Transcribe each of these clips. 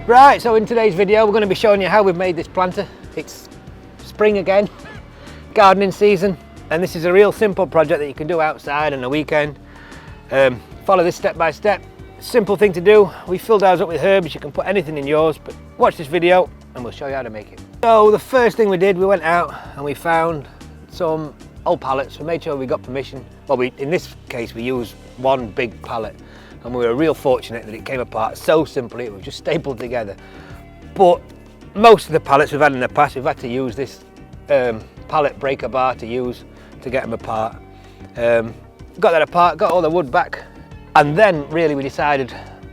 Right, so in today's video we're going to be showing you how we've made this planter. It's spring again, gardening season, and this is a real simple project that you can do outside on a weekend. Follow this step by step. Simple thing to do. We filled ours up with herbs. You can put anything in yours, but watch this video and we'll show you how to make it. So the first thing we did, we went out and we found some old pallets. We made sure we got permission. Well, in this case we used one big pallet, and we were real fortunate that it came apart so simply. It was just stapled together. But most of the pallets we've had in the past, we've had to use this pallet breaker bar to get them apart. Got that apart, got all the wood back, and then really we decided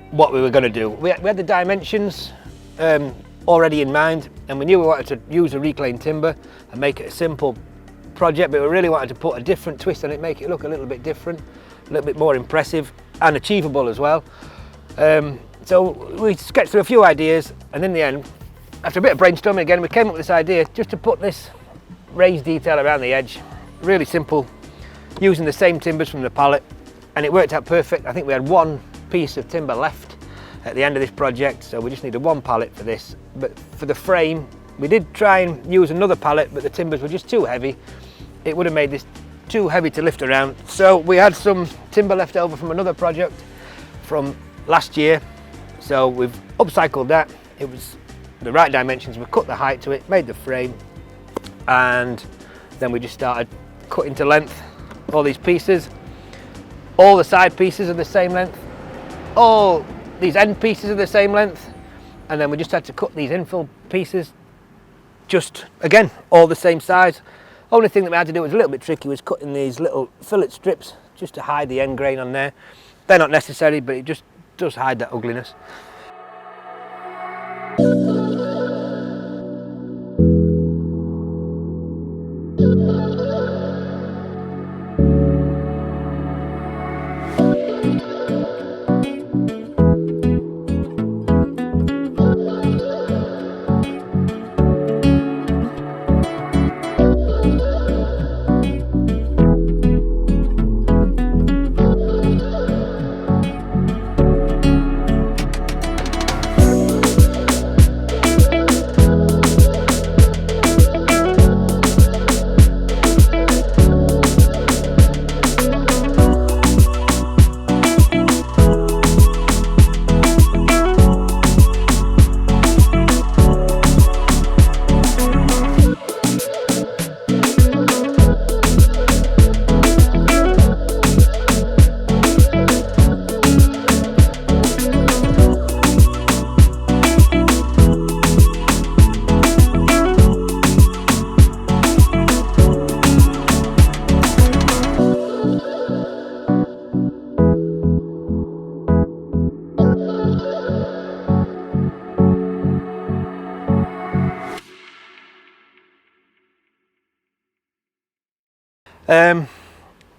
what we were going to do. We had the dimensions already in mind, and we knew we wanted to use the reclaimed timber and make it a simple project, but we really wanted to put a different twist on it, make it look a little bit different, a little bit more impressive and achievable as well. So we sketched through a few ideas, and in the end, after a bit of brainstorming again, we came up with this idea just to put this raised detail around the edge. Really simple, using the same timbers from the pallet, and it worked out perfect. I think we had one piece of timber left at the end of this project, so we just needed one pallet for this. But for the frame, we did try and use another pallet, but the timbers were just too heavy. It would have made this too heavy to lift around. So we had some timber left over from another project from last year, so we've upcycled that. It was the right dimensions. We cut the height to it, made the frame, and then we just started cutting to length all these pieces. All the side pieces are the same length, all these end pieces are the same length, and then we just had to cut these infill pieces, just again all the same size. Only thing that we had to do was a little bit tricky, was cutting these little fillet strips just to hide the end grain on there. They're not necessary, but it just does hide that ugliness.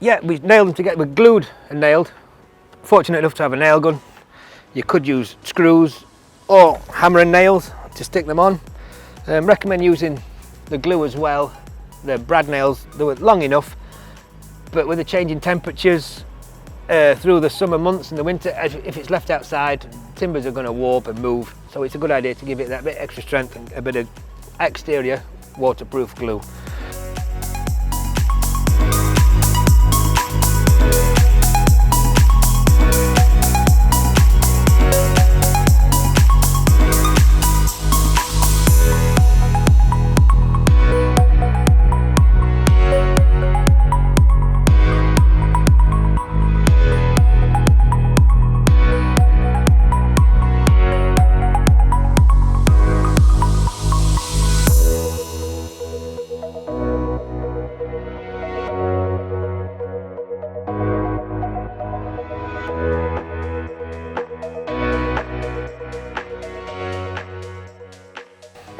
Yeah, we nailed them together. We glued and nailed. Fortunate enough to have a nail gun. You could use screws or hammer and nails to stick them on. Recommend using the glue as well. The brad nails, they were long enough, but with the changing temperatures through the summer months and the winter, if it's left outside, timbers are going to warp and move. So it's a good idea to give it that bit extra strength and a bit of exterior waterproof glue.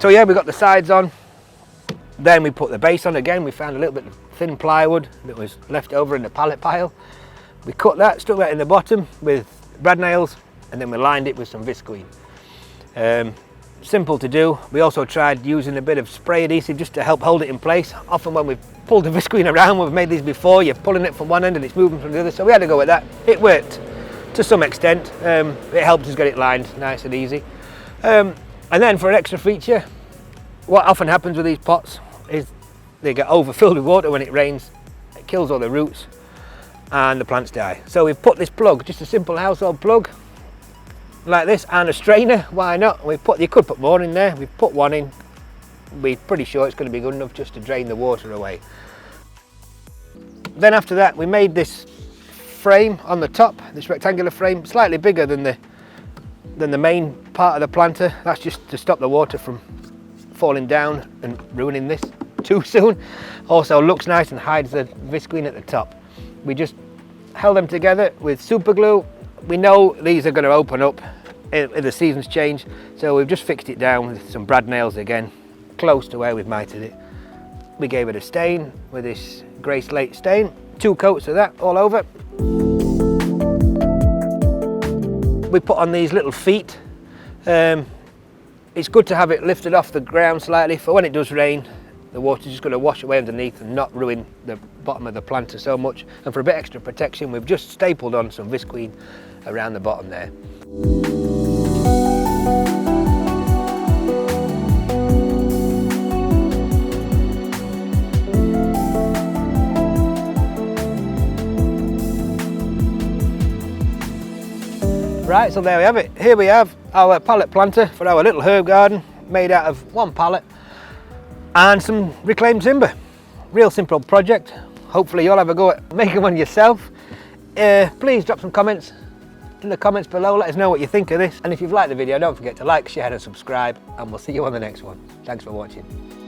So yeah, we got the sides on, then we put the base on again. We found a little bit of thin plywood that was left over in the pallet pile. We cut that, stuck that in the bottom with brad nails, and then we lined it with some visqueen. Simple to do. We also tried using a bit of spray adhesive just to help hold it in place. Often when we've pulled the visqueen around, we've made these before, you're pulling it from one end and it's moving from the other, so we had to go with that. It worked to some extent. It helped us get it lined nice and easy. And then for an extra feature, what often happens with these pots is they get overfilled with water when it rains. It kills all the roots and the plants die. So we've put this plug, just a simple household plug like this, and a strainer. Why not? You could put more in there. We've put one in. We're pretty sure it's going to be good enough just to drain the water away. Then after that, we made this frame on the top, this rectangular frame, slightly bigger than the main part of the planter. That's just to stop the water from falling down and ruining this too soon. Also looks nice and hides the visqueen at the top. We just held them together with super glue. We know these are going to open up if the seasons change, so we've just fixed it down with some brad nails again, close to where we've mited it. We gave it a stain with this grey slate stain, 2 coats of that all over. We put on these little feet. It's good to have it lifted off the ground slightly for when it does rain. The water's just going to wash away underneath and not ruin the bottom of the planter so much. And for a bit extra protection, we've just stapled on some visqueen around the bottom there. Right, so there we have it. Here we have our pallet planter for our little herb garden, made out of 1 pallet and some reclaimed timber. Real simple project. Hopefully you'll have a go at making one yourself. Please drop some comments in the comments below. Let us know what you think of this. And if you've liked the video, don't forget to like, share and subscribe, and we'll see you on the next one. Thanks for watching.